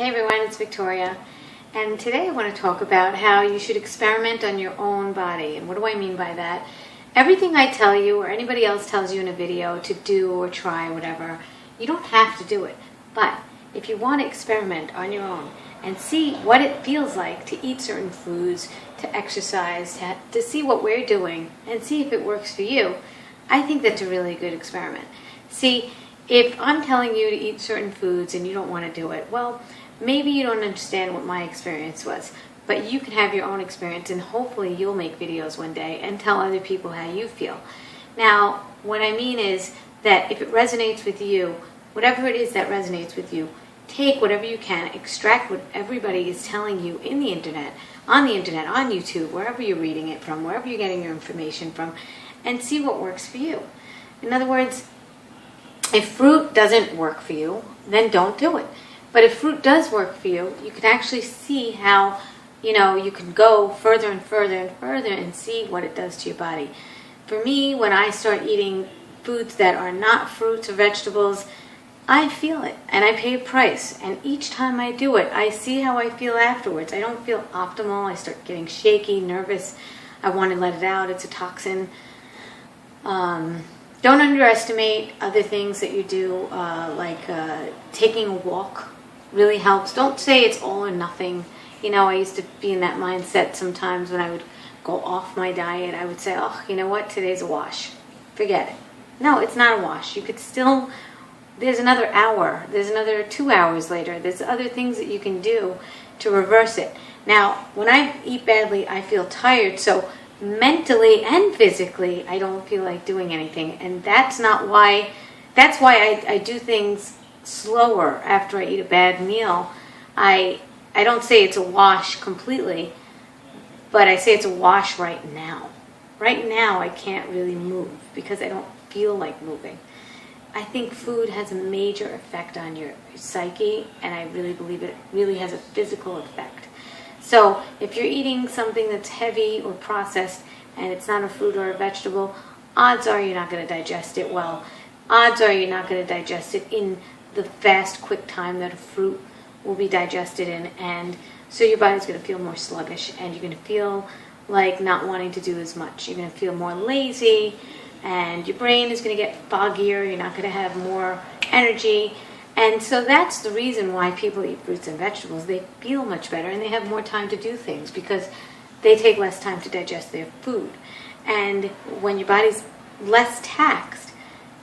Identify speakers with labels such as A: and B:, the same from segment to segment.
A: Hey everyone, it's Victoria, and today I want to talk about how you should experiment on your own body. And what do I mean by that? Everything I tell you or anybody else tells you in a video to do or try or whatever, you don't have to do it. But if you want to experiment on your own and see what it feels like to eat certain foods, to exercise, to see what we're doing and see if it works for you, I think that's a really good experiment. See, if I'm telling you to eat certain foods and you don't want to do it, well, maybe you don't understand what my experience was, but you can have your own experience, and hopefully you'll make videos one day and tell other people how you feel. Now, what I mean is that if it resonates with you, whatever it is that resonates with you, take whatever you can, extract what everybody is telling you in the internet, on YouTube, wherever you're reading it from, wherever you're getting your information from, and see what works for you. In other words, if fruit doesn't work for you, then don't do it. But if fruit does work for you, you can actually see how, you can go further and further and further and see what it does to your body. For me, when I start eating foods that are not fruits or vegetables, I feel it and I pay a price. And each time I do it, I see how I feel afterwards. I don't feel optimal. I start getting shaky, nervous. I want to let it out. It's a toxin. Don't underestimate other things that you do, like taking a walk really helps. Don't say it's all or nothing. I used to be in that mindset sometimes when I would go off my diet. I would say, oh, you know what, today's a wash. Forget it. No, it's not a wash. You could still, there's another hour, there's another 2 hours later, there's other things that you can do to reverse it. Now, when I eat badly, I feel tired, so mentally and physically, I don't feel like doing anything. And that's why I do things slower after I eat a bad meal. I don't say it's a wash completely, but I say it's a wash right now. Right now I can't really move because I don't feel like moving. I think food has a major effect on your psyche, and I really believe it really has a physical effect. So if you're eating something that's heavy or processed and it's not a fruit or a vegetable, odds are you're not going to digest it well. Odds are you're not going to digest it in the fast, quick time that a fruit will be digested in, and so your body's going to feel more sluggish, and you're going to feel like not wanting to do as much. You're going to feel more lazy, and your brain is going to get foggier. You're not going to have more energy, and so that's the reason why people eat fruits and vegetables. They feel much better, and they have more time to do things because they take less time to digest their food. And when your body's less taxed,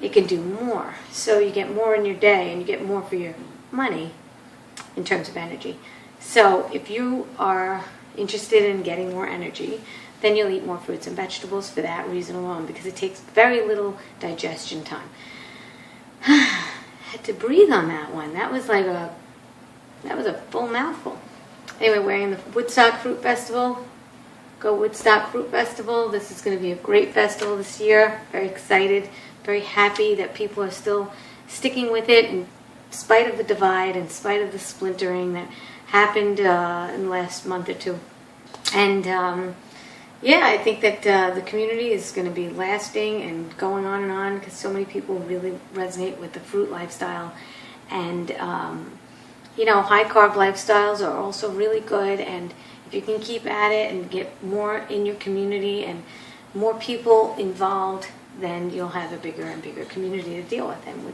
A: it can do more. So you get more in your day and you get more for your money in terms of energy. So if you are interested in getting more energy, then you'll eat more fruits and vegetables for that reason alone, because it takes very little digestion time. I had to breathe on that one. That was a full mouthful. Anyway, we're in the Woodstock Fruit Festival. Go Woodstock Fruit Festival. This is going to be a great festival this year. Very excited. Very happy that people are still sticking with it in spite of the divide, in spite of the splintering that happened in the last month or two. And I think that the community is going to be lasting and going on because so many people really resonate with the fruit lifestyle. And high carb lifestyles are also really good, and if you can keep at it and get more in your community and more people involved, then you'll have a bigger and bigger community to deal with. And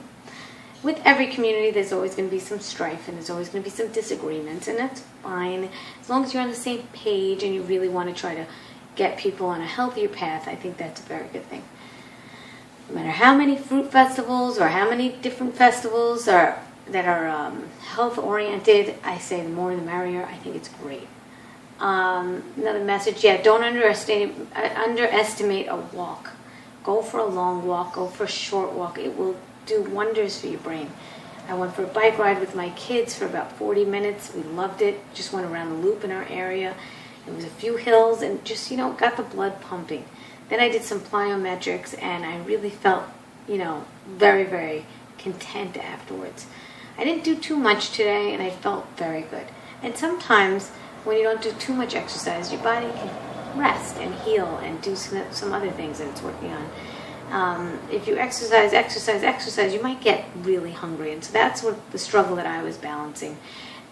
A: with every community, there's always going to be some strife, and there's always going to be some disagreements, and that's fine. As long as you're on the same page and you really want to try to get people on a healthier path, I think that's a very good thing. No matter how many fruit festivals or how many different festivals that are health-oriented, I say the more the merrier. I think it's great. Another message, don't underestimate a walk. Go for a long walk, go for a short walk. It will do wonders for your brain. I went for a bike ride with my kids for about 40 minutes. We loved it. Just went around the loop in our area. It was a few hills and just, got the blood pumping. Then I did some plyometrics, and I really felt, very, very content afterwards. I didn't do too much today, and I felt very good. And sometimes when you don't do too much exercise, your body can rest and heal and do some other things that it's working on. If you exercise, you might get really hungry. And so that's what the struggle that I was balancing.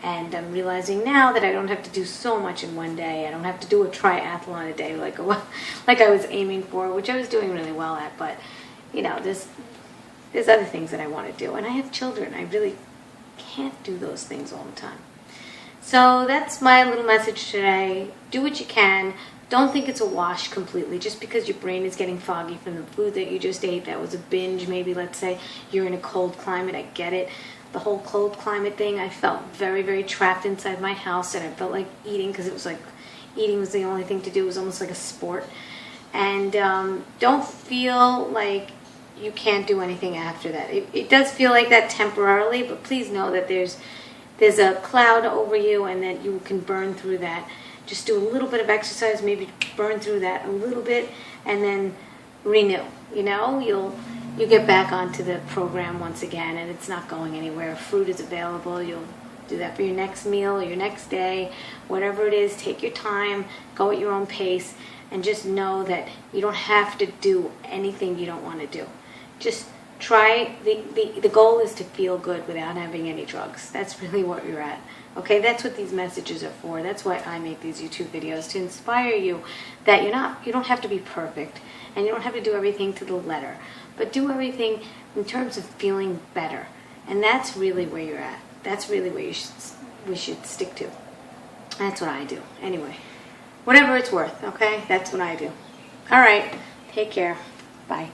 A: And I'm realizing now that I don't have to do so much in one day. I don't have to do a triathlon a day like I was aiming for, which I was doing really well at. But, you know, there's other things that I want to do. And I have children. I really can't do those things all the time. So that's my little message today. Do what you can. Don't think it's a wash completely. Just because your brain is getting foggy from the food that you just ate, that was a binge. Maybe, let's say, you're in a cold climate. I get it. The whole cold climate thing, I felt very, very trapped inside my house, and I felt like eating, because it was like eating was the only thing to do. It was almost like a sport. And don't feel like you can't do anything after that. It does feel like that temporarily, but please know that there's a cloud over you, and that you can burn through that. Just do a little bit of exercise, maybe burn through that a little bit, and then renew. You know, you get back onto the program once again, and it's not going anywhere. Fruit is available. You'll do that for your next meal or your next day, whatever it is. Take your time, go at your own pace, and just know that you don't have to do anything you don't want to do. Just try. The goal is to feel good without having any drugs. That's really what you're at. Okay, that's what these messages are for. That's why I make these YouTube videos, to inspire you that you don't have to be perfect, and you don't have to do everything to the letter, but do everything in terms of feeling better. And that's really where you're at. That's really where we should stick to. That's what I do. Anyway, whatever it's worth, okay? That's what I do. All right, take care. Bye.